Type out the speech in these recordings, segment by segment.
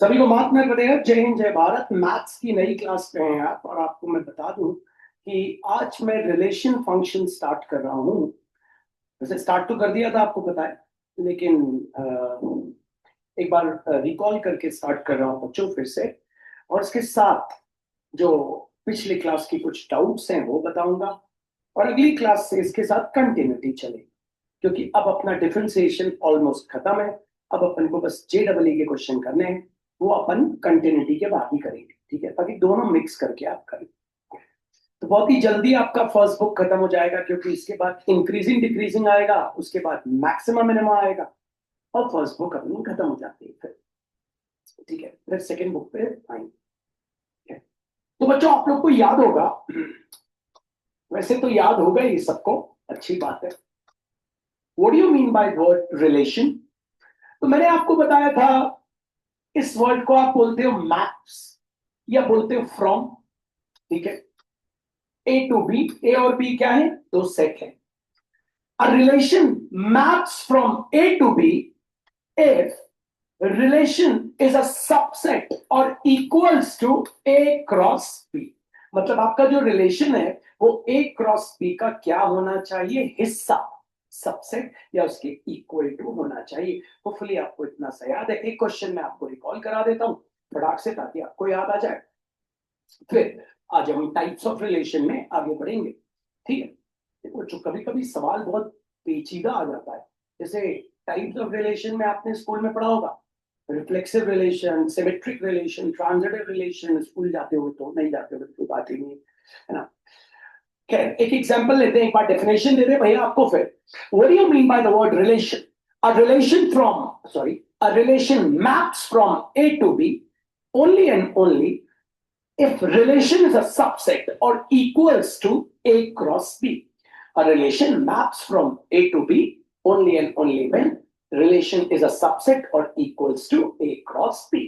सभी को माफ में पड़ेगा। जय हिंद जय भारत। मैथ्स की नई क्लास पे हैं आप, और आपको मैं बता दूं कि आज मैं रिलेशन फंक्शन स्टार्ट कर रहा हूं। वैसे स्टार्ट तो कर दिया था, आपको पता है, लेकिन एक बार रिकॉल करके स्टार्ट कर रहा हूं बच्चों फिर से। और इसके साथ जो पिछली क्लास की कुछ डाउट्स हैं वो बताऊंगा, और अगली क्लास से इसके साथ कंटिन्यूटी चलेगी, क्योंकि अब अपना डिफरेंशिएशन ऑलमोस्ट खत्म है। अब अपन को बस जे डबल ई के क्वेश्चन करने हैं, वो अपन कंटिन्यूटी के बाद ही करेंगे, ठीक है, ताकि दोनों मिक्स करके आप करें। तो बहुत ही जल्दी आपका फर्स्ट बुक खत्म हो जाएगा, क्योंकि इसके बाद इंक्रीजिंग डिक्रीजिंग आएगा, उसके बाद मैक्सिमम मिनिमम आएगा, और फर्स्ट बुक अपनी खत्म हो जाती है फिर। ठीक है, फिर सेकेंड बुक पे आएंगे। तो बच्चों आप लोग को याद होगा, वैसे तो याद होगा ही सबको, अच्छी बात है। What do you mean by word relation? तो मैंने आपको बताया था, इस वर्ड को आप बोलते हो मैप्स, या बोलते हो फ्रॉम। ठीक है, ए टू बी। ए और बी क्या है? दो सेट है। A relation maps from A to B if relation is a subset और equals to A cross B. मतलब आपका जो रिलेशन है वो ए क्रॉस बी का क्या होना चाहिए? हिस्सा, सबसेट, या उसके इक्वल टू होना चाहिए। होपफुली आपको इतना सा याद है। एक क्वेश्चन मैं आपको रिकॉल करा देता हूं फटाक से, ताकि आपको याद आ जाए। फिर आज हम टाइप्स ऑफ रिलेशन में आगे बढ़ेंगे। ठीक है, देखो जो कभी कभी सवाल बहुत पेचीदा आ जाता है, जैसे टाइप्स ऑफ रिलेशन में आपने स्कूल में पढ़ा होगा, reflexive relation, symmetric relation, transitive relation. School जाते हो तो, नहीं जाते हो तो बात ही नहीं है ना। खैर एक एग्जांपल लेते हैं, एक बार डेफिनेशन दे दे भैया आपको फिर। What do you mean by the word relation? A relation from, sorry, a relation maps from A to B only and only if relation is a subset or equals to A cross B. A relation maps from A to B only and only when relation is a subset or equals to A cross B.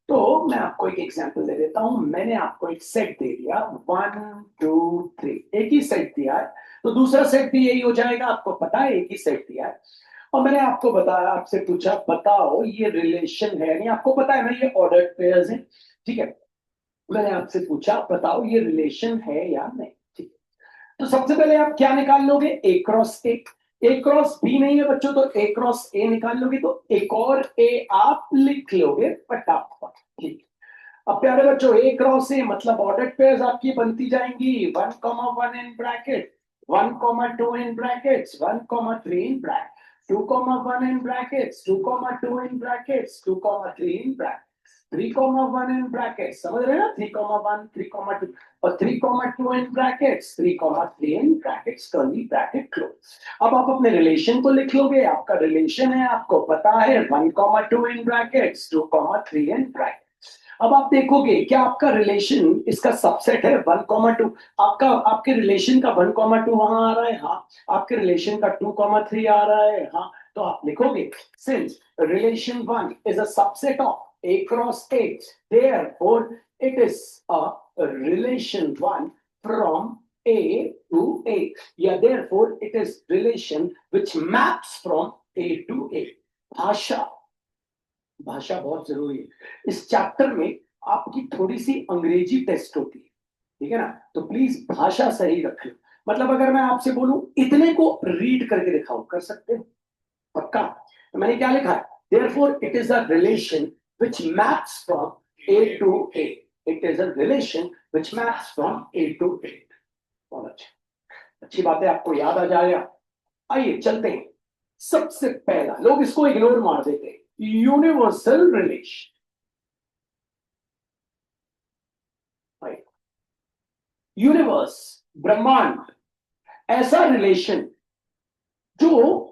तो मैं आपको एक example दे देता हूं। मैंने आपको एक set दे दिया, 1 2 3, एक ही सेट दिया है, तो दूसरा सेट भी यही हो जाएगा। आपको पता है एक ही सेट दिया है, और मैंने आपको बताया, आपसे पूछा बताओ ये रिलेशन है नहीं, आपको पता है ना ये ऑर्डर्ड पेयर्स हैं। ठीक है, मैंने आपसे पूछा बताओ ये रिलेशन है या नहीं। ठीक है, तो सबसे पहले आप क्या निकाल लोगे? A cross A. A cross B नहीं है बच्चों, तो ए क्रॉस ए निकाल लोगे, तो एक और ए आप लिख लोगे फटाफट। ठीक है, अब प्यारे बच्चों ए क्रॉस ए मतलब ऑर्डर्ड पेयर्स आपकी बनती जाएंगी 1,1 in bracket, 1,2 in brackets, 1,3 in bracket, 2,1 in brackets, 2,2 in brackets, 2,3 in bracket, 3,1 in bracket. समझ रहे हैं ना? 3,1, 3,2 और 3,2 in brackets, 3,3 in brackets, curly bracket close. अब आप अपने रिलेशन को लिख लोगे। आपका रिलेशन है, आपको पता है 1,2 इन ब्रैकेट्स, 2,3 इन ब्रैकेट। अब आप देखोगे क्या आपका रिलेशन इसका सबसेट है 1,2। आपका आपके रिलेशन का 1,2 वहां आ रहा है, हाँ। आपके रिलेशन का 2,3 आ रहा है, हाँ। तो आप लिखोगे since relation 1 is a subset of A cross A, therefore it is a relation 1 from A to A. Yeah, therefore it is relation which maps from A to A. भाषा, भाषा बहुत जरूरी है। इस चैप्टर में आपकी थोड़ी सी अंग्रेजी टेस्ट होती है, ठीक है ना, तो प्लीज भाषा सही रखें। मतलब अगर मैं आपसे बोलूं इतने को रीड करके दिखाओ, कर सकते हो? पक्का? तो मैंने क्या लिखा है? therefore it is a relation which maps from A to A. It is a relation which maps from A to A. बहुत अच्छा, अच्छी बात है, आपको याद आ जाएगा। आइए चलते हैं। सबसे पहला, लोग इसको इग्नोर मार देते हैं, यूनिवर्सल रिलेशन। यूनिवर्स, ब्रह्मांड, ऐसा रिलेशन जो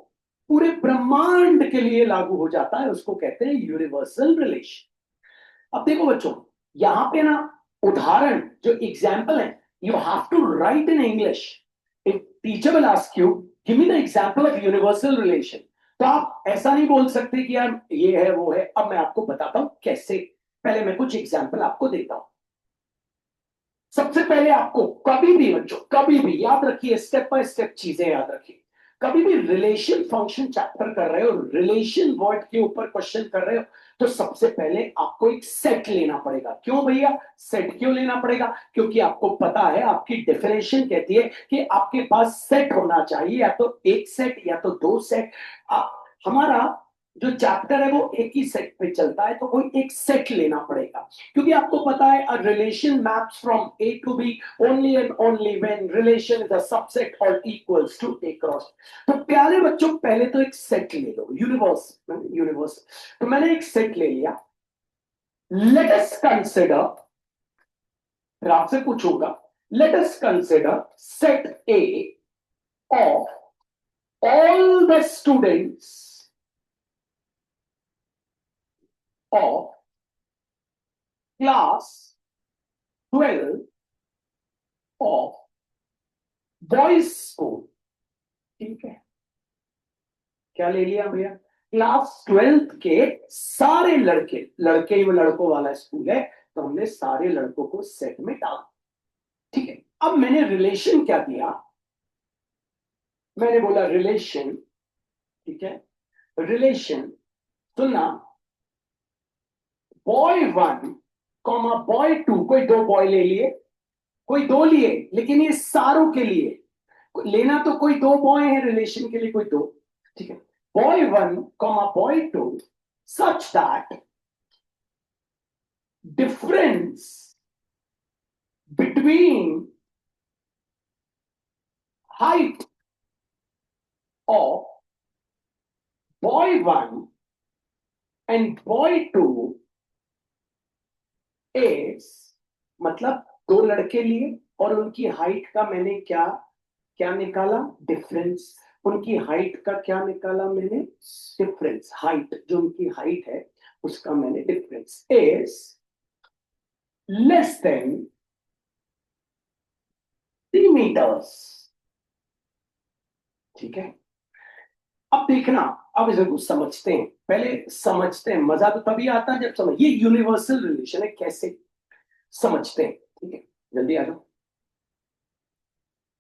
पूरे ब्रह्मांड के लिए लागू हो जाता है, उसको कहते हैं यूनिवर्सल रिलेशन। अब देखो बच्चों, यहां पे ना उदाहरण जो एग्जाम्पल है, you have to write in English. If teacher will ask you give me the example of universal relation, तो आप ऐसा नहीं बोल सकते कि यार ये है वो है। अब मैं आपको बताता हूं कैसे। पहले मैं कुछ एग्जाम्पल आपको देता हूं। सबसे पहले आपको कभी भी बच्चों, कभी भी याद रखिए, स्टेप बाय स्टेप चीजें याद रखिए। कभी भी रिलेशन फंक्शन चैप्टर कर रहे हो, रिलेशन वर्ड के ऊपर क्वेश्चन कर रहे हो, तो सबसे पहले आपको एक सेट लेना पड़ेगा। क्यों भैया सेट क्यों लेना पड़ेगा? क्योंकि आपको पता है, आपकी डेफिनेशन कहती है कि आपके पास सेट होना चाहिए, या तो एक सेट या तो दो सेट। हमारा जो चैप्टर है वो एक ही सेट पे चलता है, तो कोई एक सेट लेना पड़ेगा। क्योंकि आपको पता है, a relation maps from A to B only and only when relation is a subset और इक्वल्स टू ए क्रॉस। तो प्यारे बच्चों, पहले तो एक सेट ले लो, यूनिवर्स यूनिवर्स। तो मैंने एक सेट ले लिया। लेट अस कंसिडर, फिर आपसे पूछूंगा, late us consider set A of all the students of class 12 of boys school. ठीक है, क्या ले लिया भैया? क्लास 12 के सारे लड़के, लड़के वो लड़कों वाला स्कूल है, तो हमने सारे लड़कों को सेट में डाला। ठीक है, अब मैंने रिलेशन क्या दिया? मैंने बोला रिलेशन, ठीक है, रिलेशन, सुनना, बॉय 1 कॉमा बॉय 2, कोई दो बॉय ले लिए, कोई दो लिए, लेकिन ये सारों के लिए लेना, तो कोई दो बॉय है रिलेशन के लिए, कोई दो। ठीक है, boy 1 comma boy 2 such that difference between height of boy 1 and boy 2 is, मतलब दो लड़के लिए और उनकी हाइट का मैंने क्या क्या निकाला? डिफरेंस। उनकी हाइट का क्या निकाला मैंने? डिफरेंस। हाइट, जो उनकी हाइट है उसका मैंने difference, is less than 3 metres. ठीक है, अब देखना, अब इसे कुछ समझते हैं, पहले समझते हैं। मजा तो तभी आता है जब समझ, ये यूनिवर्सल रिलेशन है, कैसे समझते हैं। ठीक है, जल्दी आ जाओ,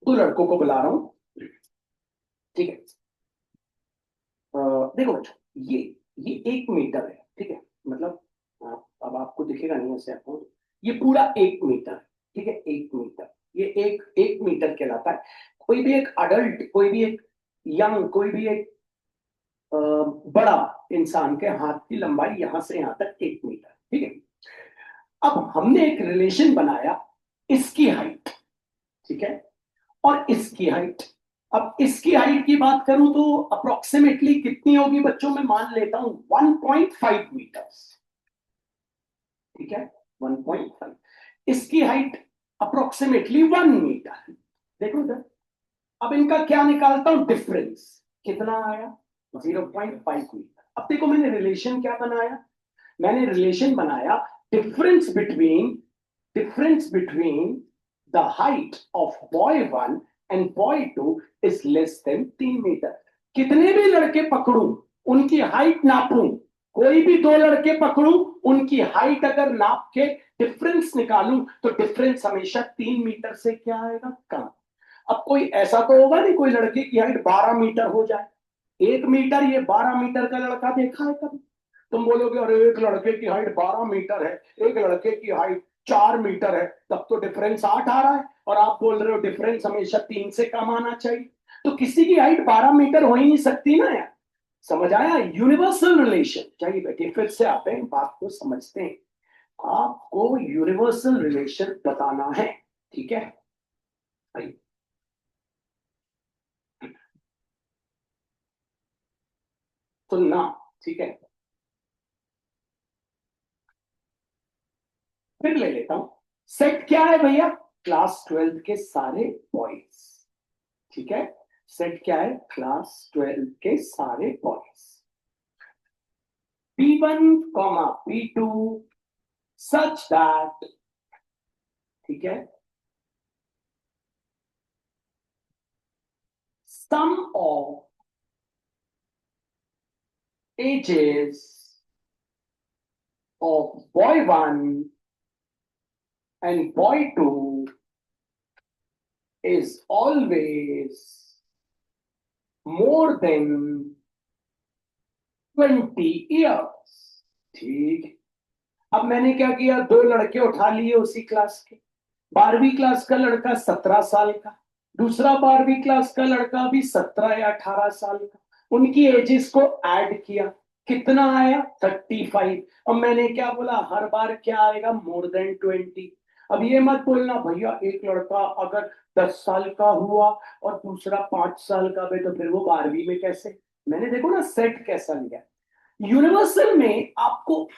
दो लड़कों को बुला रहा हूं। ठीक है, देखो बच्चों, ये 1 मीटर है। ठीक है, मतलब अब आपको दिखेगा नहीं ऐसे आपको, ये पूरा 1 मीटर। ठीक है, 1 मीटर, ये एक 1 मीटर कहलाता है। कोई भी एक अडल्ट, कोई भी एक यंग, कोई भी एक बड़ा इंसान के हाथ की लंबाई यहां से यहां तक 1 मीटर। ठीक है, अब हमने एक रिलेशन बनाया, इसकी हाइट, ठीक है, और इसकी हाइट। अब इसकी हाइट की बात करूं तो अप्रोक्सीमेटली कितनी होगी बच्चों? मैं मान लेता हूं 1.5 मीटर्स। ठीक है, 1.5। इसकी हाइट अप्रोक्सीमेटली 1 मीटर। देखो इधर, अब इनका क्या निकालता हूं? डिफरेंस। कितना आया? 0.5 मीटर। अब देखो, मैंने रिलेशन क्या बनाया? मैंने रिलेशन बनाया difference between the height of boy 1 and boy 2 is less than 3 metre. कितने भी लड़के पकड़ू, उनकी हाइट नापूं, कोई भी दो लड़के पकड़ू, उनकी हाइट अगर नाप के डिफरेंस निकालूं, तो डिफरेंस हमेशा 3 मीटर से क्या आएगा? कम। अब कोई ऐसा तो होगा नहीं, कोई लड़के की हाइट 12 मीटर हो जाए। 1 मीटर, ये 12 मीटर का लड़का देखा है कभी? तुम बोलोगे अरे एक लड़के की हाइट 12 मीटर है, एक लड़के की हाइट 4 मीटर है, तब तो डिफरेंस 8 आ रहा है, और आप बोल रहे हो डिफरेंस हमेशा 3 से कम आना चाहिए। तो किसी की हाइट 12 मीटर हो ही नहीं सकती ना यार। समझ आया? Universal relation. चाहिए बैठिए, फिर से आते हैं, बात को समझते हैं। आपको यूनिवर्सल रिलेशन बताना है, ठीक है? आइए, सुनना, ठीक है, फिर ले लेता हूं। सेट क्या है भैया? क्लास 12 के सारे बॉयज। ठीक है, सेट क्या है? क्लास 12 के सारे boys. P1 comma P2 such that, ठीक है, sum of ages of boy 1 and boy 2 is always more than 20 years. ठीक है, अब मैंने क्या किया, दो लड़के उठा लिए उसी क्लास के। 12वीं क्लास का लड़का 17 साल का, दूसरा 12वीं क्लास का लड़का भी 17 या 18 साल का। उनकी एजेस को ऐड किया, कितना आया 35। अब मैंने क्या बोला, हर बार क्या आएगा, मोर देन 20। अब ये मत बोलना भैया एक लड़का अगर 10 साल का हुआ और दूसरा 5 साल का भी, तो फिर वो 12वीं में कैसे। मैंने देखो ना सेट कैसा लिया। यूनिवर्सल में आपको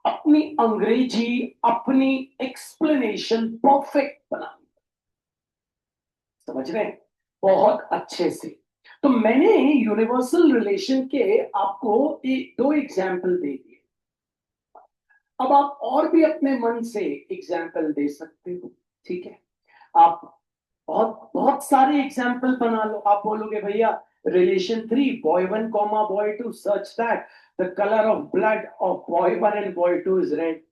अपनी अंग्रेजी, अपनी एक्सप्लेनेशन परफेक्ट बनानी, समझ रहे हैं, बहुत अच्छे से। तो मैंने यूनिवर्सल रिलेशन के आपको दो एग्जाम्पल दे दिए। अब आप और भी अपने मन से एग्जाम्पल दे सकते हो, ठीक है। आप बहुत बहुत सारे एग्जाम्पल बना लो। आप बोलोगे भैया relation 3, boy 1 comma boy 2 such that the colour of blood of boy 1 and boy 2 is red.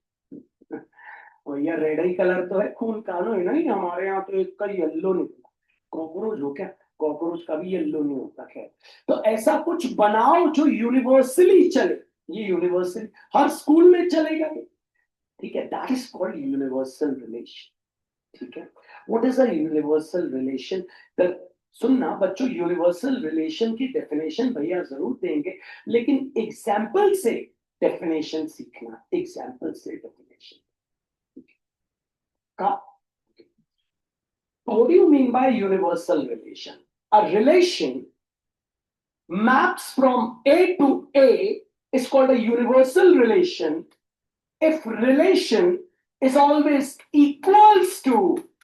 भैया रेड ही कलर तो है खून का, नो नहीं, हमारे यहाँ तो एक का येलो निकला। कॉकरोच हो क्या, कॉकरोच का भी येलो नहीं होता। खैर, तो ऐसा कुछ बनाओ जो यूनिवर्सली चले। ये यूनिवर्सली हर स्कूल में चलेगा ये, ठीक है। That is called universal relation, ठीक है। What is a universal relation? सुनना बच्चों, यूनिवर्सल रिलेशन की डेफिनेशन भैया जरूर देंगे, लेकिन एग्जाम्पल से डेफिनेशन सीखना, एग्जाम्पल से डेफिनेशन का। What do you mean by universal relation? A relation maps from A to A is called a universal relation if relation is always equals to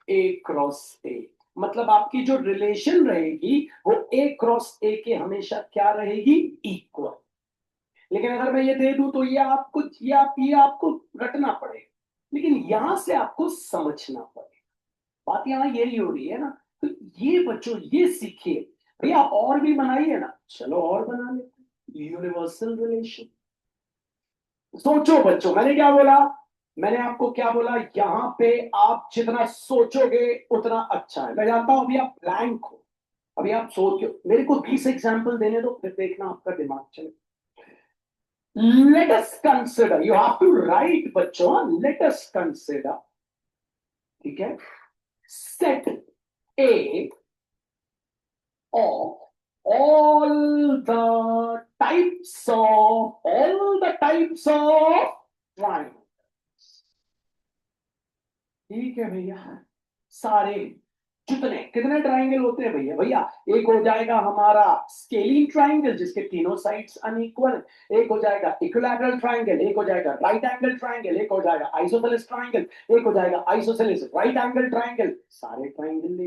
A cross A. मतलब आपकी जो relation रहेगी वो A cross A के हमेशा क्या रहेगी, equal. लेकिन अगर मैं ये दे दूं तो ये आपको रटना पड़ेगा, लेकिन यहां से आपको समझना पड़ेगा। बात यहाँ यही हो रही है ना। तो ये बच्चों ये सीखिए भैया, और भी बनाइए ना, चलो और बना लेते हैं यूनिवर्सल रिलेशन। सोचो बच्चों, मैंने क्या बोला, मैंने आपको क्या बोला, यहां पे आप जितना सोचोगे उतना अच्छा है। मैं जानता हूं अभी आप ब्लैंक हो, अभी आप सोचो, मेरे को 20 एग्जाम्पल देने दो, फिर देखना आपका दिमाग चले। Let us consider, you have to write बच्चों, लेट अस कंसिडर, ठीक है। Set A of all the types of triangles, ठीक है भैया। सारे जितने कितने ट्राइंगल होते हैं भैया, भैया एक हो जाएगा हमारा स्केलिंग ट्राइंगल जिसके तीनों साइड्स अनइक्वल, एक हो जाएगा इक्विलैटरल ट्राइंगल, एक हो जाएगा राइट एंगल ट्राइंगल, एक हो जाएगा आइसोसेलेस ट्राइंगल, एक हो जाएगा आइसोसेलेस राइट एंगल ट्राइंगल। सारे ट्राइंगल ले।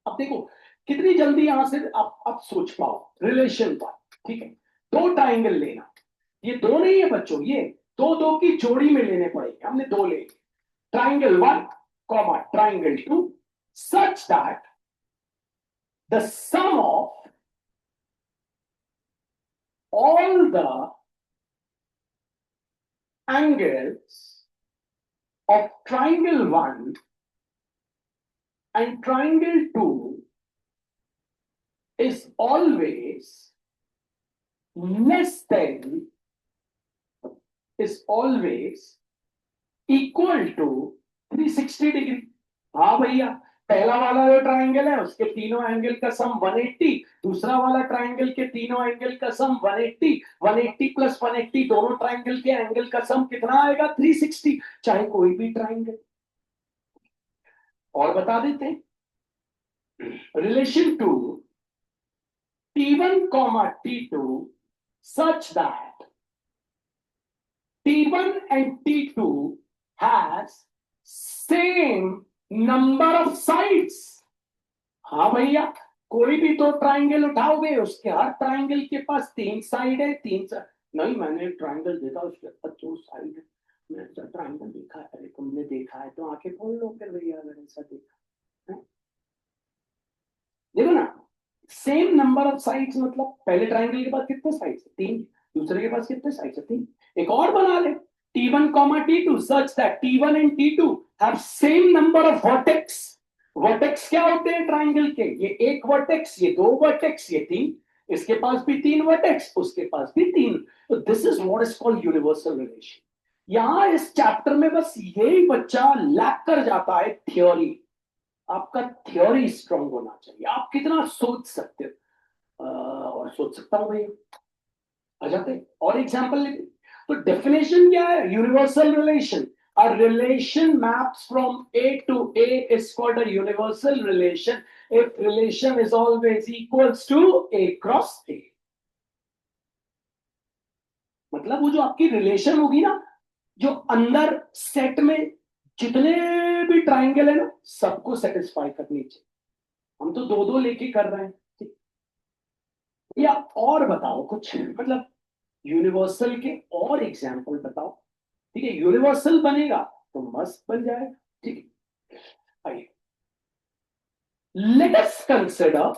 अब देखो कितनी जल्दी यहां से आप सोच पाओ रिलेशन का, ठीक है। दो ट्राइंगल लेना, ये दो नहीं है बच्चों, ये दो दो की जोड़ी में लेने पड़ेंगे, हमने दो ले। Triangle 1 comma triangle 2 such that the sum of all the angles of triangle 1 and triangle 2 is always less than, is always equal to 360 degree. हाँ भैया, पहला वाला जो ट्राइंगल है उसके तीनों एंगल का सम 180, दूसरा वाला ट्राइंगल के तीनों एंगल का सम 180, 180 प्लस 180 दोनों ट्राइंगल के एंगल का सम कितना आएगा, 360, चाहे कोई भी ट्राइंगल। और बता देते हैं relation to T1 comma T2 such that T1 and T2 has same number of sides। हाँ भैया, कोई भी तो ट्राइंगल उठाओगे उसके हर ट्राइंगल के पास 3 साइड है, 3 साइड नहीं। मैंने एक ट्राइंगल देखा उसके पास 2 साइड है, मैंने ट्राइंगल देखा है। अरे तुमने देखा है तो आंखें खोल लो फिर भैया, अगर ऐसा देखा है। देखो ना, सेम नंबर ऑफ साइड्स मतलब पहले ट्राइंगल के पास कितने साइड्स है, 3, दूसरे के पास कितने साइड्स है, 3। एक और बना ले, T1 comma T2 such that T1 and T2 have same number of vertex। Vertex क्या होते हैं ट्राइंगल के, ये एक वर्टेक्स, ये दो वर्टेक्स, ये 3। इसके पास भी 3 वर्टेक्स, उसके पास भी 3। तो this is what is called universal relation. यहां इस चैप्टर में बस यही बच्चा लैक कर जाता है, थ्योरी। आपका थ्योरी स्ट्रांग होना चाहिए, आप कितना सोच सकते हो। और सोच सकता हूं भाई, आ जाते और एग्जाम्पल लेते। तो डेफिनेशन क्या है? Universal relation, a relation maps from A to A is called a universal relation if relation is always equals to A cross A। मतलब वो जो आपकी रिलेशन होगी ना, जो अंदर सेट में जितने भी ट्राइंगल है ना, सबको सेटिस्फाई करनी चाहिए। हम तो दो दो लेके कर रहे हैं, ठीक? या और बताओ कुछ, मतलब यूनिवर्सल के और एग्जाम्पल बताओ। ठीक है, यूनिवर्सल बनेगा तो मस्त बन जाएगा। ठीक है, आइए late us consider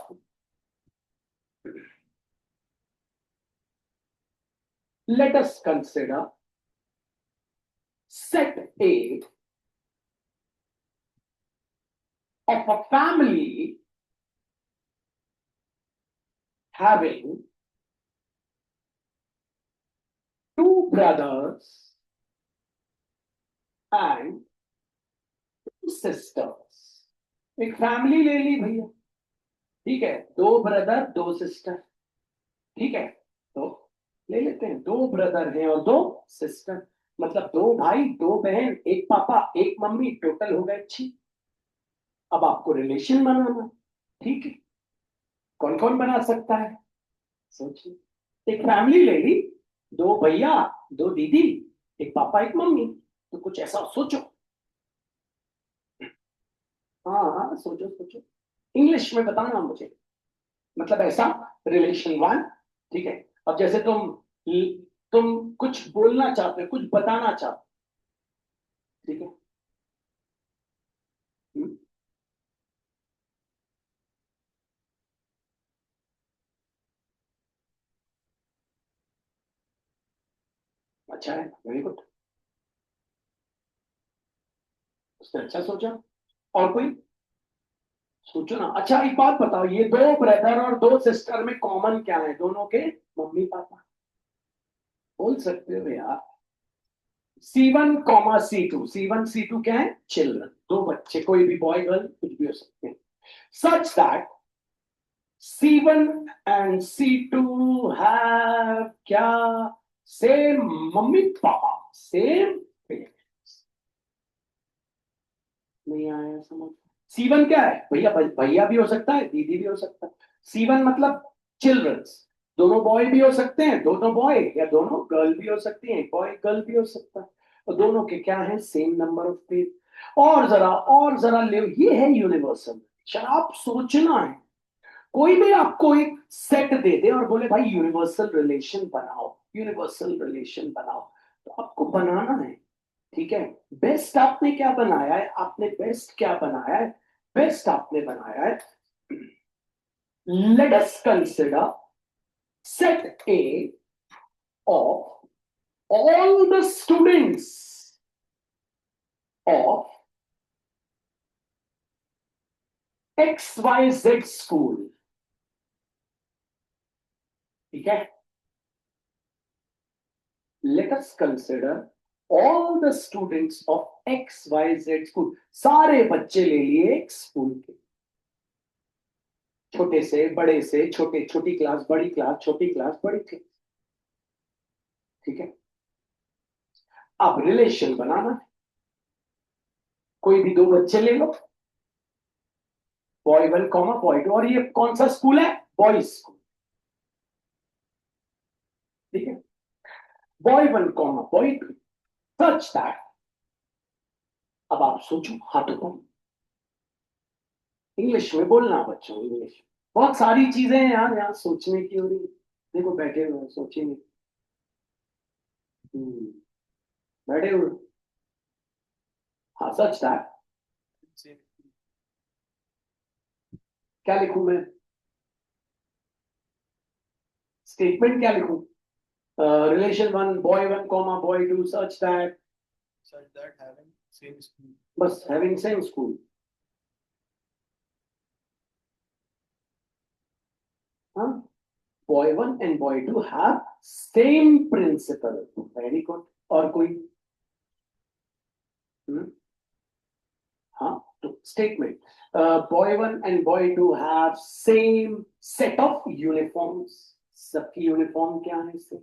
set A of a family having two brothers and two sisters। एक फैमिली ले ली भैया, ठीक है, दो ब्रदर दो सिस्टर। ठीक है, तो ले लेते हैं, दो ब्रदर हैं और दो सिस्टर, मतलब दो भाई दो बहन, एक पापा एक मम्मी, टोटल हो गए 6। अब आपको रिलेशन बनाना है, ठीक है, कौन कौन बना सकता है? सोचिए, एक फैमिली ले ली, दो भैया दो दीदी, एक पापा एक मम्मी, तो कुछ ऐसा सोचो। हाँ हाँ, सोचो सोचो, इंग्लिश में बताना मुझे, मतलब ऐसा रिलेशन वन। ठीक है, अब जैसे तुम कुछ बोलना चाहते हो, कुछ बताना चाहते हो, ठीक है। हम्म, अच्छा है, वेरी गुड, उसने अच्छा सोचा। और कोई सोचो ना। अच्छा एक बात बताओ, ये दो ब्रदर और दो सिस्टर में कॉमन क्या है दोनों के? Mummy papa. बोल सकते हो यार, C1 C2 क्या है? चिल्ड्रन, दो बच्चे, कोई भी बॉय गर्ल कुछ भी हो सकते हैं। Such that C1 and C2 have क्या? सेम मम्मी पापा, सेम पेरेंट्स। नहीं आया समझ? C1 क्या है भैया? भैया भी हो सकता है, दीदी भी हो सकता है। C1 मतलब चिल्ड्रंस, दोनों बॉय भी हो सकते हैं, दोनों बॉय, या दोनों गर्ल भी हो सकती हैं, बॉय गर्ल भी हो सकता है। और दोनों के क्या है? Same number of page. और जरा ले, ये है यूनिवर्सल। आप सोचना है, कोई भी आपको एक सेट दे दे और बोले भाई यूनिवर्सल रिलेशन बनाओ, यूनिवर्सल रिलेशन बनाओ, तो आपको बनाना है। ठीक है, बेस्ट आपने क्या बनाया है? आपने बेस्ट क्या बनाया है? बेस्ट आपने बनाया है, late us consider set A of all the students of XYZ school। ठीक है, let us consider all the students of XYZ school। सारे बच्चे ले लिए एक स्कूल के, छोटे से बड़े से, छोटे छोटी क्लास बड़ी क्लास, छोटी क्लास बड़ी क्लास। ठीक है, अब रिलेशन बनाना है, कोई भी दो बच्चे ले लो, boy one comma boy two, और ये कौन सा स्कूल है? Boys school. ठीक है, boy one comma boy two, such that, अब आप सोचो हाथों पर, इंग्लिश में बोलना बच्चों, इंग्लिश। बहुत सारी चीजें हैं यार यहाँ सोचने की हो रही। देखो बैठे हुए सोचेंगे, हम्म, बैठे हुए, हाँ सच दैट, क्या लिखूं मैं? स्टेटमेंट क्या लिखूं? Relation one, boy one comma boy two, such that having same school, बस हैविंग सेम स्कूल। हाँ, boy one and boy two have same principal. Very good. और कोई? हाँ, तो statement, boy one and boy two have same set of uniforms. सबकी uniform क्या है इससे?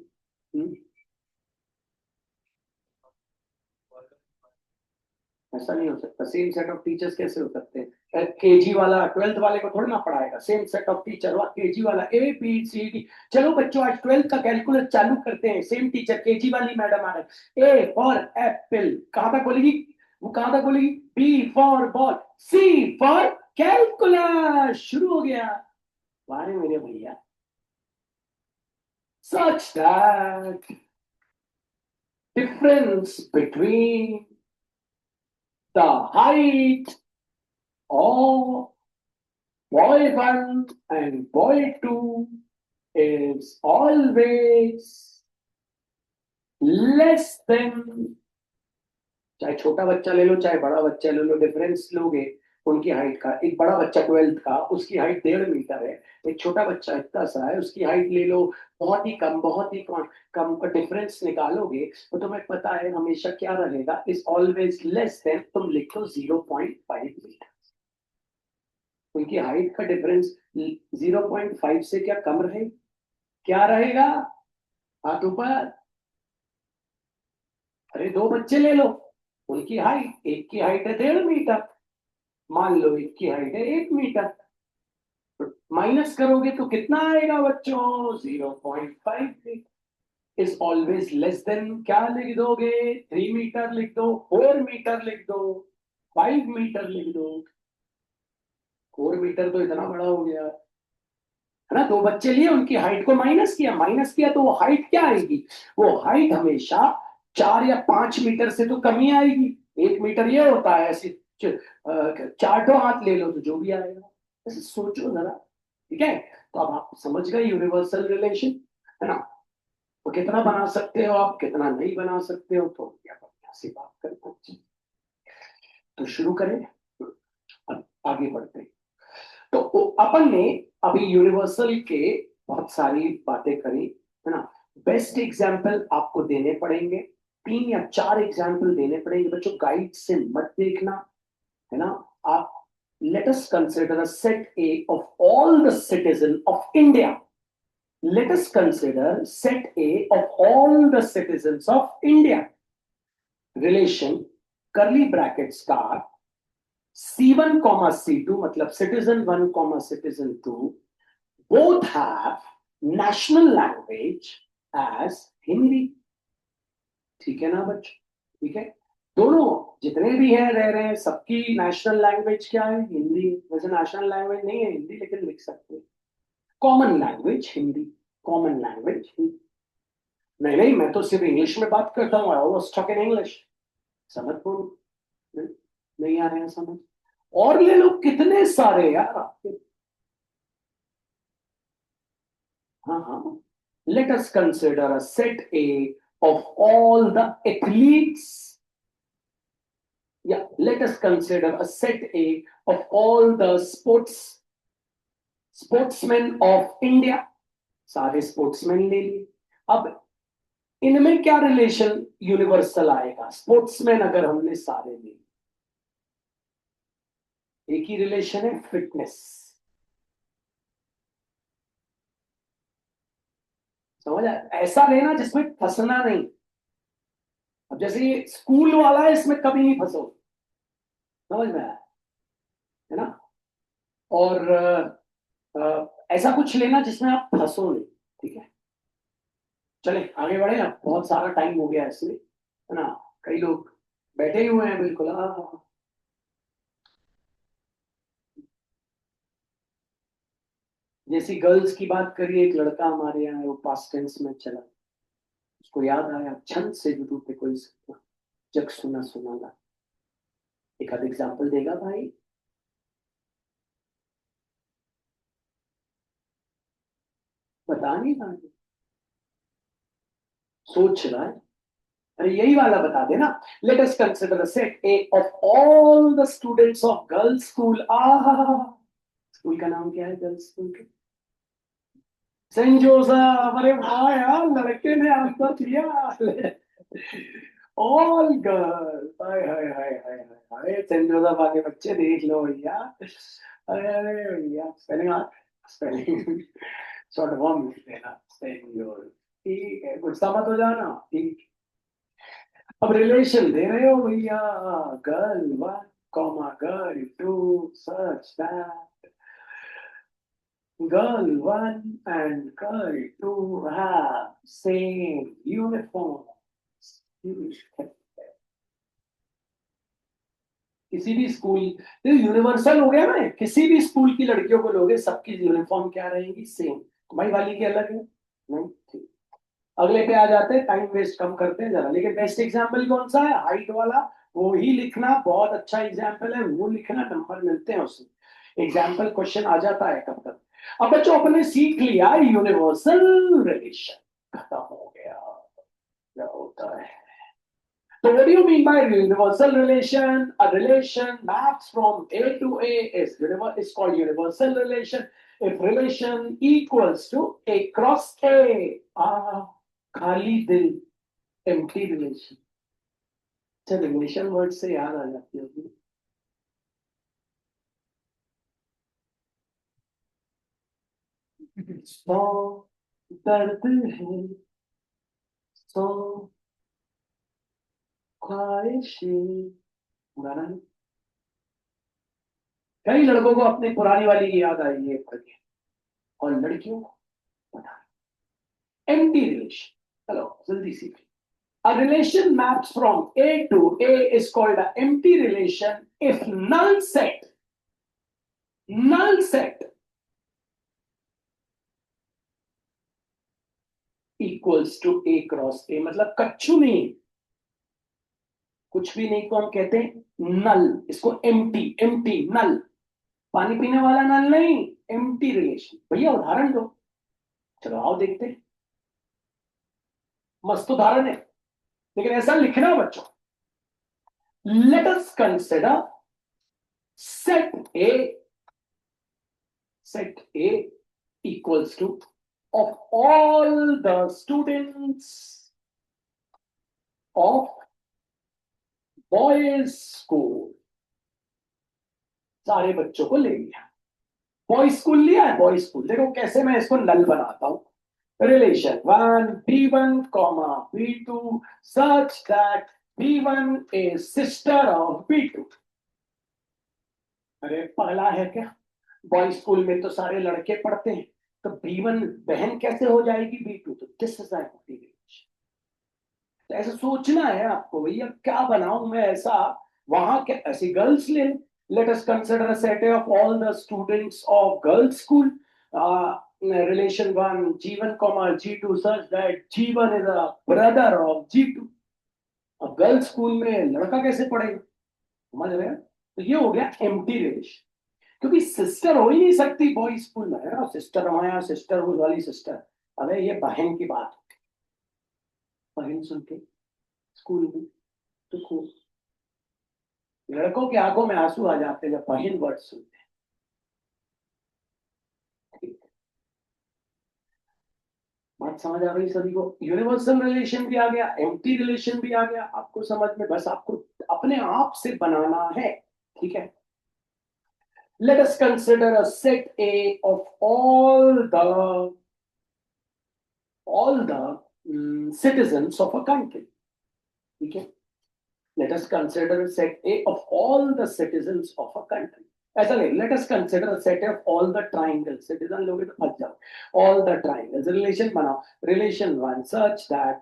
ऐसा नहीं हो सकता। सेम सेट ऑफ टीचर्स कैसे हो सकते हैं? केजी वाला 12th वाले को थोड़ी ना पढ़ाएगा सेम सेट ऑफ टीचर। और केजी वाला A B C D। चलो बच्चों, आज 12th का कैलकुलस चालू करते हैं। सेम टीचर, केजी वाली मैडम आ रहे। ए फॉर एप्पल, कहां तक बोलेगी? वो कहां तक बोलेगी? B for ball, C for calculus. शुरू हो गया। वारे मेरे भैया, such that difference between the height of boy one and boy two is always less than, चाहे छोटा बच्चा ले लो चाहे बड़ा बच्चा ले लो, डिफरेंस लोगे उनकी हाइट का। एक बड़ा बच्चा 12th का, उसकी हाइट 1.5 मीटर है। एक छोटा बच्चा इतना सा है, उसकी हाइट ले लो बहुत ही कम, बहुत ही कम का डिफरेंस निकालोगे तो तुम्हें पता है हमेशा क्या रहेगा? इज ऑलवेज लेस देन, तुम लिखो 0.5 मीटर। उनकी हाइट का डिफरेंस 0.5 से क्या कम रहे? क्या रहेगा? हाथ ऊपर। अरे दो बच्चे ले लो, उनकी हाइट, एक की हाइट है 1.5 मीटर, मान लो एक की हाइट है 1 मीटर। माइनस करोगे तो कितना आएगा बच्चों? 0.5। इज ऑलवेज लेस देन, क्या लिख दोगे? 3 मीटर लिख दो, 4 मीटर लिख दो, 5 मीटर लिख दो। 4 मीटर तो इतना बड़ा हो गया है ना। दो बच्चे लिए, उनकी हाइट को माइनस किया, माइनस किया तो वो हाइट क्या आएगी? वो हाइट हमेशा 4 या 5 मीटर से तो कम ही आएगी। 1 मीटर ये होता है, ऐसे चारों हाथ ले लो तो जो भी आएगा। ऐसे सोचो जरा, ठीक है? तो अब आप समझ गए यूनिवर्सल रिलेशन, है ना? तो कितना बना सकते हो आप, कितना नहीं बना सकते हो, तो क्या बढ़िया सी बात करते हैं। तो शुरू करें, अब आगे बढ़ते हैं। तो अपन ने अभी यूनिवर्सल के बहुत सारी बातें करी, है ना? बेस्ट एग्जाम्पल आपको देने पड़ेंगे, 3 या 4 एग्जाम्पल देने पड़ेंगे बच्चों। गाइड से मत देखना, है ना? आप, let us consider a set A of all the citizens of India. Let us consider set A of all the citizens of India. Relation, curly bracket start, C1 comma C2, मतलब citizen 1 comma citizen 2 both have national language as Hindi. ठीक है ना बच्चों? ठीक है, दोनों जितने भी हैं रह रहे हैं, सबकी नेशनल लैंग्वेज क्या है? हिंदी। वैसे नेशनल लैंग्वेज नहीं है हिंदी, लेकिन लिख सकते हैं common language Hindi. Common language Hindi. नहीं नहीं, मैं तो सिर्फ इंग्लिश में बात करता हूँ, आई वाज टॉकिंग इंग्लिश। समझ को नहीं, नहीं आ रहे हैं समझ? और ले लो कितने सारे यार आपके। हाँ हाँ, let us consider a set A of all the athletes. Yeah, let us consider a set A of all the sportsmen of India. सारे स्पोर्ट्समैन ले लिए। अब इनमें क्या रिलेशन यूनिवर्सल आएगा? स्पोर्ट्समैन अगर हमने सारे लिए, एक ही रिलेशन है, फिटनेस। समझ आया? ऐसा लेना जिसमें फंसना नहीं। अब जैसे ये स्कूल वाला है, इसमें कभी नहीं फंसो। समझ में आया? है ना? और ऐसा कुछ लेना जिसमें आप फंसो नहीं। ठीक है, चले आगे बढ़े ना, बहुत सारा टाइम हो गया इसमें, है ना? कई लोग बैठे ही हुए हैं बिल्कुल। जैसी गर्ल्स की बात करिए, एक लड़का हमारे यहाँ है, वो पास्ट टेंस में चला, उसको याद आया छंद से जुड़ू पे कोई जग सुना सुना ला। एक आध एग्जाम्पल देगा भाई? बता नहीं रहा है, सोच रहा है। अरे यही वाला बता देना। Late us consider set A of all the students of girls school. School का नाम क्या है गर्ल्स स्कूल के? सेंट जोसेफ, अरे वाह यार, लड़के ने आंसर दिया। ऑल गर्ल, हाय हाय हाय हाय हाय हाय, सेंट जोसेफ आके बच्चे देख लो भैया। अरे भैया, स्पेलिंग, स्पेलिंग शॉर्ट फॉर्म लिख देना, सेंट जोसेफ। ठीक है, गुस्सा मत हो जाना, ठीक। अब रिलेशन दे रहे हो भैया, girl one comma girl two, such that girl one and girl two have same uniform। किसी भी स्कूल, तो यूनिवर्सल हो गया ना, किसी भी स्कूल की लड़कियों को लोगे सबकी यूनिफॉर्म क्या रहेगी, सेम। भाई वाली की अलग है, नहीं ठीक। अगले पे आ जाते हैं, टाइम वेस्ट कम करते हैं जरा, लेकिन बेस्ट एग्जाम्पल कौन सा है, हाइट वाला। वो ही लिखना, बहुत अच्छा एग्जाम्पल है, वो लिखना, नंबर मिलते हैं उससे। एग्जाम्पल क्वेश्चन आ जाता है कब तक। अब बच्चों अपने सीख लिया यूनिवर्सल रिलेशन, खत्म हो गया। क्या होता है, so what do you mean by universal relation? A relation maps from A to A is called universal relation. If relation equals to A cross A, खाली दिल, empty relation। अच्छा, रिलेशन वर्ड से याद आ जाती होगी। सौ दर्द है, सौ ख्वाहिशें, गाना है। कई लड़कों को अपनी पुरानी वाली की याद आई है पढ़ के, और लड़कियों को पता, एम्प्टी रिलेशन। चलो जल्दी सीख। A relation maps from A to A is called an empty relation if null set equals to A cross A। मतलब कच्छु नहीं, कुछ भी नहीं को हम कहते हैं नल, इसको एम्प्टी, एम्प्टी नल, पानी पीने वाला नल नहीं, एम्प्टी रिलेशन। भैया उदाहरण दो, चलो आओ देखते हैं। मस्त उदाहरण है, लेकिन ऐसा लिखना बच्चों। Let us consider set A, set A equals to of all the students of boys school। सारे बच्चों को ले लिया, बॉयज स्कूल लिया है, बॉयज स्कूल। देखो कैसे मैं इसको नल बनाता हूं। Relation one B one comma B two such that B one is sister of B two. अरे पगला है क्या, बॉयज स्कूल में तो सारे लड़के पढ़ते हैं, तो बी वन बहन कैसे हो जाएगी बी टू, तो दिस इज रिलेशन। तो ऐसा सोचना है आपको, भैया क्या बनाऊं मैं ऐसा, वहां के ऐसी गर्ल्स ले। Late us consider a set of all the students of girls school. Relation one G1 comma G2 such that G1 is a brother of G2। अब गर्ल्स स्कूल में लड़का कैसे पढ़ेगा, समझ रहे हैं। तो ये हो गया एम्प्टी रिलेशन, क्योंकि सिस्टर हो ही नहीं सकती बॉयज स्कूल में, है ना, सिस्टर हमारे यहाँ सिस्टर वाली सिस्टर। अबे ये बहन की बात, बहन सुन के स्कूल में तो खूब लड़कों की आंखों में आंसू आ जाते हैं जब बहन वर्ड सुनते हैं। बात समझ आ रही सभी को, यूनिवर्सल रिलेशन भी आ गया, एम्प्टी रिलेशन भी आ गया आपको समझ में, बस आपको अपने आप से बनाना है, ठीक है। Late us consider a set A of all the citizens of a country, ठीक है। Let us consider a set A of all the citizens of a country। ऐसा नहीं, let us consider a set of all the triangles। citizen लोगे तो फंस जाओ। all the triangles relation बनाओ, relation one such that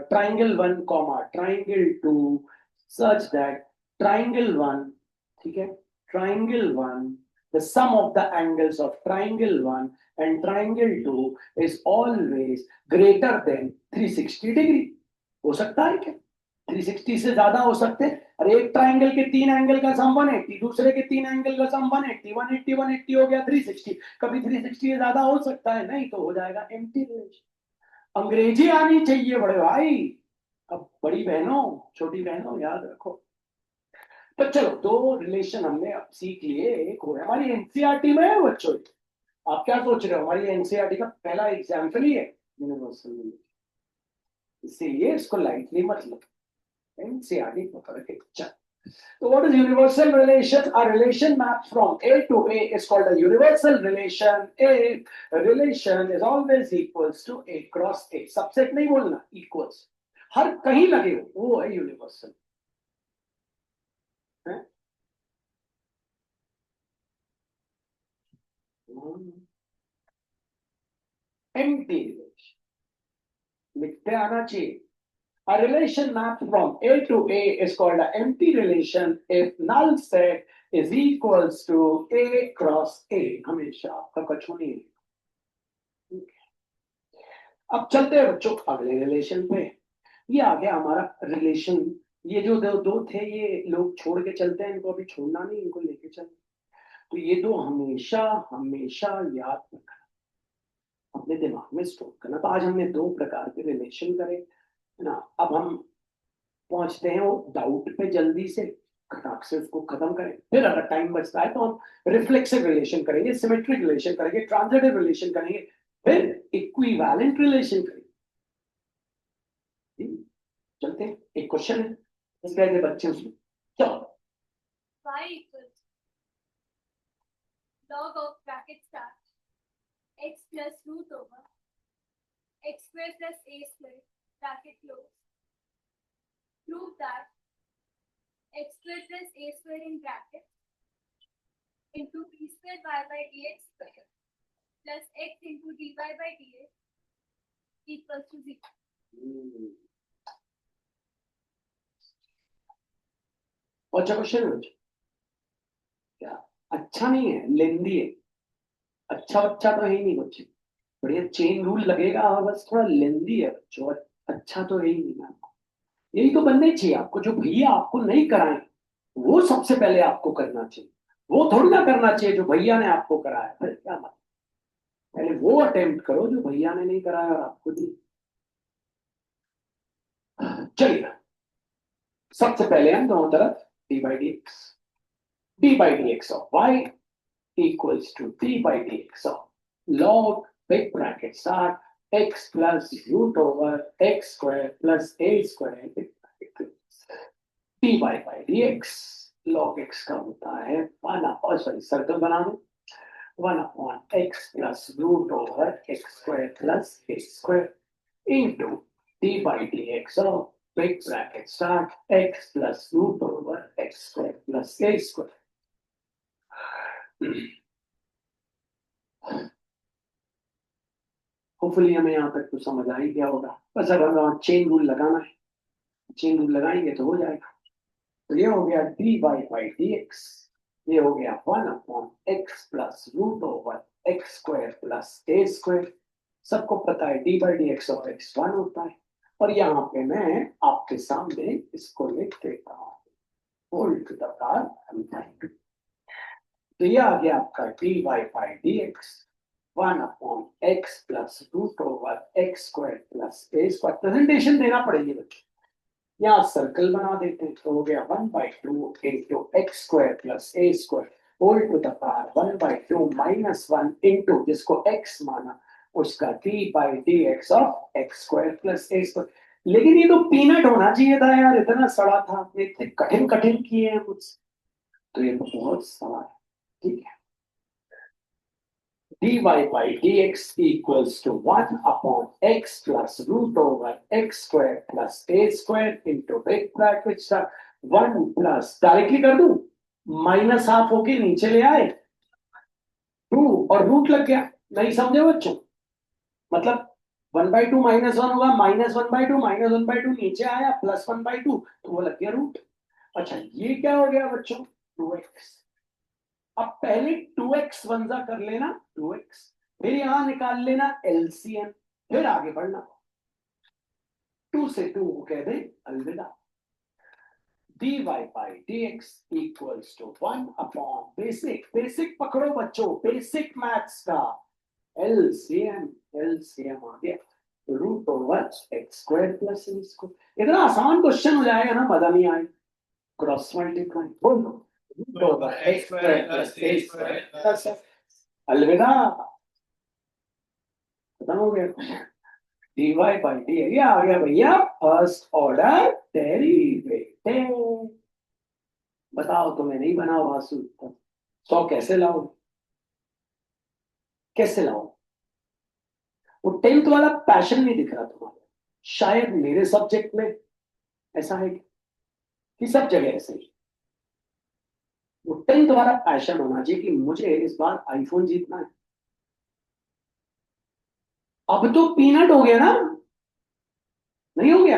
triangle one comma triangle two such that triangle one, ठीक है, triangle one the sum of the angles of triangle one and triangle two is always greater than 360 degree. हो सकता है क्या, 360 से ज्यादा हो सकते हैं। अरे एक ट्राइंगल के तीन एंगल का सम 180, दूसरे के तीन एंगल का सम 180, 180 180 हो गया 360। कभी 360 से ज्यादा हो सकता है, नहीं तो हो जाएगा एम्प्टी रिलेशन। अंग्रेजी आनी चाहिए बड़े भाई। अब बड़ी बहनों छोटी बहनों याद रखो। तो चलो दो रिलेशन हमने अब सीख लिए, एक हो हमारी एनसीईआरटी में है बच्चों, आप क्या सोच रहे हो, हमारी एनसीईआरटी का पहला एग्जाम्पल ही है यूनिवर्सल रिलेशन, इसीलिए इसको लाइटली मत लो, एनसीईआरटी को करके चल। So what is universal relation? A relation mapped from A to A is called a universal relation. A relation is always equals to A cross A. Subset नहीं बोलना, equals. हर कहीं लगे हो वो है यूनिवर्सल। एम्प्टी रिलेशन लिखते आना चाहिए। A relation mapped from A to A is called an empty relation if null set is equals to A cross A. हमेशा आपका कछु नहीं है। अब चलते हैं बच्चों अगले रिलेशन पे। ये आ गया हमारा रिलेशन। ये जो दो थे ये लोग छोड़ के चलते हैं, इनको अभी छोड़ना नहीं, इनको लेके चल। तो ये दो हमेशा हमेशा याद रखना, अपने दिमाग में स्टोर करना। तो आज हमने दो प्रकार के रिलेशन करे है ना। अब हम पहुंचते हैं वो डाउट पे, जल्दी से खटाक से उसको खत्म करें। फिर अगर टाइम बचता है तो हम रिफ्लेक्सिव रिलेशन करेंगे, सिमेट्रिक रिलेशन करेंगे, ट्रांजिटिव रिलेशन करेंगे, फिर इक्विवेलेंट रिलेशन करेंगे। चलते हैं, एक क्वेश्चन है इस गए बच्चे उसमें, चलो y equals log of bracket start x plus root over x square plus a square bracket close. Prove that x square plus a square in bracket into b square y by dx square plus x into dy by dx equals to 0. अच्छा question है क्या? अच्छा नहीं है, लेंदी है। अच्छा बच्चा तो है ही नहीं बच्चे, बढ़िया चेन रूल लगेगा और बस थोड़ा लेंदी है बच्चों, अच्छा तो है ही नहीं। आपको यही तो बनने चाहिए आपको, जो भैया आपको नहीं कराए वो सबसे पहले आपको करना चाहिए। वो थोड़ी ना करना चाहिए जो भैया ने आपको कराया। फिर क्या मतलब, पहले वो अटेम्प्ट करो जो भैया ने नहीं कराया और आपको दी। चलिए सबसे पहले हम दोनों तरफ d by d x of y equals to d by dx of log big bracket start x plus root over x square plus a square dy by dx log x का होता है 1 सर्कल बना दो 1/x plus root over x square plus a square into d by dx of big bracket start x plus root over x square plus a square। Hopefully हमें यहाँ तक तो समझ आ ही गया होगा। बस अब हमें चेन रूल लगाना है, चेन रूल लगाएंगे तो हो जाएगा। तो ये हो गया डी बाई डी एक्स, ये हो गया 1/x plus root over x square plus a square. सबको पता है डी बाई डी एक्स और एक्स 1 होता है। और यहाँ पे मैं आपके सामने इसको लिख देता हूँ होल टू द पावर। तो ये आ गया आपका d by d x 1/x plus root over x square plus a square. Presentation देना पड़ेगी बच्चों, यहाँ सर्कल बना देते हैं। तो हो गया 1/2 into x square plus a square whole to the power 1/2 minus 1 into जिसको x माना उसका d by d x of x square plus a square. लेकिन ये तो पीनट होना चाहिए था यार, इतना सड़ा था, आपने इतने कठिन कठिन किए हैं मुझसे, तो ये तो बहुत सड़ा है। ठीक है, dy by dx equals to 1/x plus root over x square plus a square into big bracket start 1 plus directly कर दूं, माइनस हाफ होके नीचे ले आए 2 और रूट लग गया। नहीं समझे बच्चों, मतलब 1/2 माइनस 1 होगा, -1/2 -1/2 नीचे आया प्लस 1/2 तो वो लग गया रूट। अच्छा ये क्या हो गया बच्चों 2x। अब पहले 2x वंजा कर लेना 2x, फिर यहां निकाल लेना एलसीएम, फिर आगे बढ़ना 2 से 2 को कह दे अलविदा। dy by dx equals to 1 basic, basic पकड़ो बच्चों, बेसिक मैथ्स का एलसीएम, एलसीएम आ गया root over x square plus a square. इतना आसान क्वेश्चन हो जाएगा ना, मजा नहीं आएगा। क्रॉस मल्टीप्लाई बोलो अलविदा। खत्म हो गया। dy बाई डी, ये आ गया भैया फर्स्ट ऑर्डर डेरिवेटिव। बताओ तुम्हें नहीं बना हुआ सूत्र, 100 कैसे लाओ, कैसे लाओ? वो 10th वाला पैशन नहीं दिख रहा तुम्हारे, शायद मेरे सब्जेक्ट में ऐसा है कि सब जगह ऐसे ही। वो 10th वाला पैशन होना चाहिए कि मुझे इस बार आईफोन जीतना है। अब तो पीनट हो गया ना, नहीं हो गया?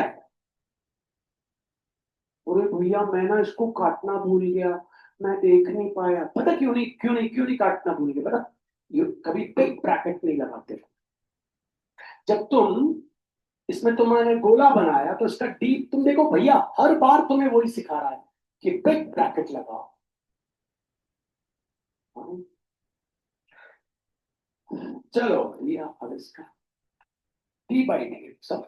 अरे भैया मैं ना इसको काटना भूल गया, मैं देख नहीं पाया। पता क्यों नहीं काटना भूल गया पता? कभी बिग ब्रैकेट नहीं लगाते। जब तुम इसमें तुमने गोला बनाया तो इसका डीप तुम देखो भैया, हर बार तुम्हें वही सिखा रहा है कि बिग ब्रैकेट लगाओ। हाँ? चलो भैया अब इसका डी बाई डी सब,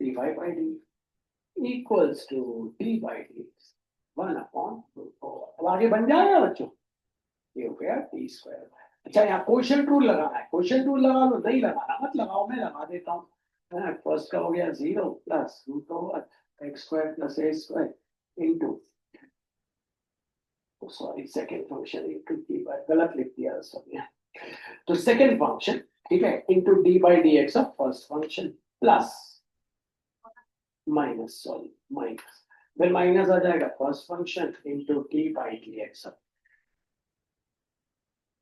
d y by d equals to d by d 1/4। अब आगे बन जाएगा बच्चों, ये हो गया टी स्क्वायर। अच्छा यहाँ क्वेश्चन रूल लगाना है, क्वेश्चन रूल लगा लो, नहीं लगाना मत लगाओ, मैं लगा देता हूँ। फर्स्ट का हो गया 0 plus root over x square plus a square into, sorry second function into d by, गलत लिख दिया सॉरी। तो सेकेंड फंक्शन ठीक है into d by d x of first function plus minus, sorry minus, फिर माइनस आ जाएगा first function into d by d x.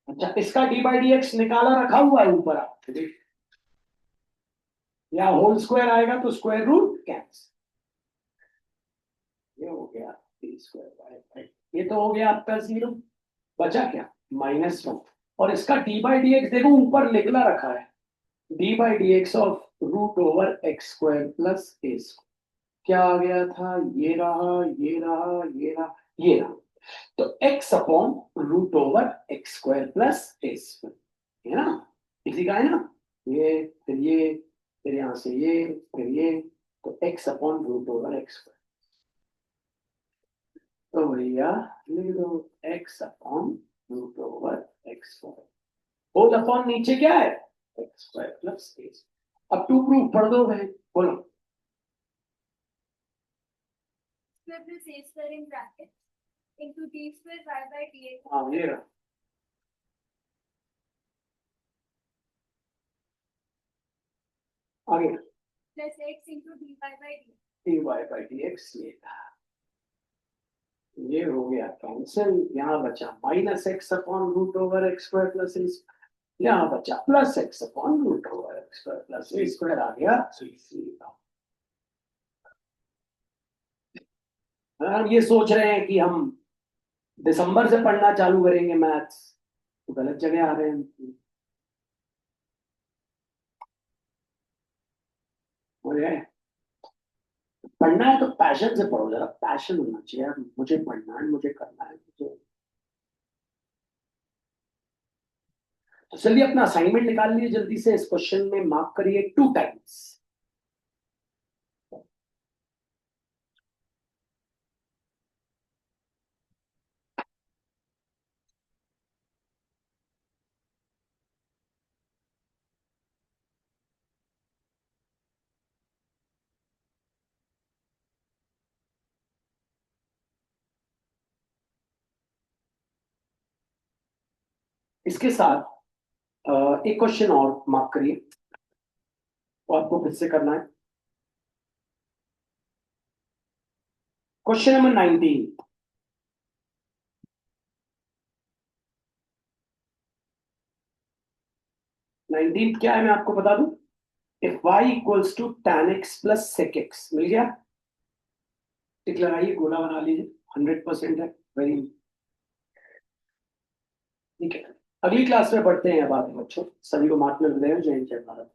अच्छा इसका डी बाई डी एक्स निकाला रखा हुआ है ऊपर आप या होल स्क्वायर आएगा तो स्क्वायर रूट कैंसिल, ये हो गया टी स्क्वायर बाई, ये तो हो गया आपका 0, बचा क्या -1। और इसका डी बाई डी एक्स देखो ऊपर निकला रखा है, d by d x of root over x square plus a square. क्या आ गया था, ये रहा ये रहा ये रहा ये रहा, तो x upon root over x square plus a square है ना, इसी का है ना, ये फिर यहां से ये फिर ये, तो x upon root over x square. तो भैया लिख दो x upon root over x square, whole upon नीचे क्या है एक्स स्क्वायर प्लस ए। अब टू प्रूफ पढ़ दो भाई, बोलो। square plus a square in bracket into d square y by dx. हाँ ये रहा, आगे plus x into dy by dx. D y by d x, ये हो गया कैंसिल, यहाँ बचा minus x upon root over x square plus a, यहाँ बचा plus x upon root over x square plus a square आ गया। हम ये सोच रहे हैं कि हम दिसंबर से पढ़ना चालू करेंगे मैथ्स, तो गलत जगह आ रहे हैं। पढ़ना है तो पैशन से पढ़ो, जरा पैशन होना चाहिए, मुझे पढ़ना है मुझे करना है मुझे। तो चलिए अपना असाइनमेंट निकाल लीजिए जल्दी से, इस क्वेश्चन में मार्क करिए 2 टाइम्स। इसके साथ एक क्वेश्चन और मार्क करिए, तो आपको फिर से करना है क्वेश्चन नंबर 19। 19 क्या है मैं आपको बता दूं, if y equals to tan x plus sec x, मिल गया, टिक लगाइए, गोला बना लीजिए, 100% है, वेरी ठीक है। अगली क्लास में पढ़ते हैं बाद में बच्चों, सभी को मार्क में जय हिंद जय भारत।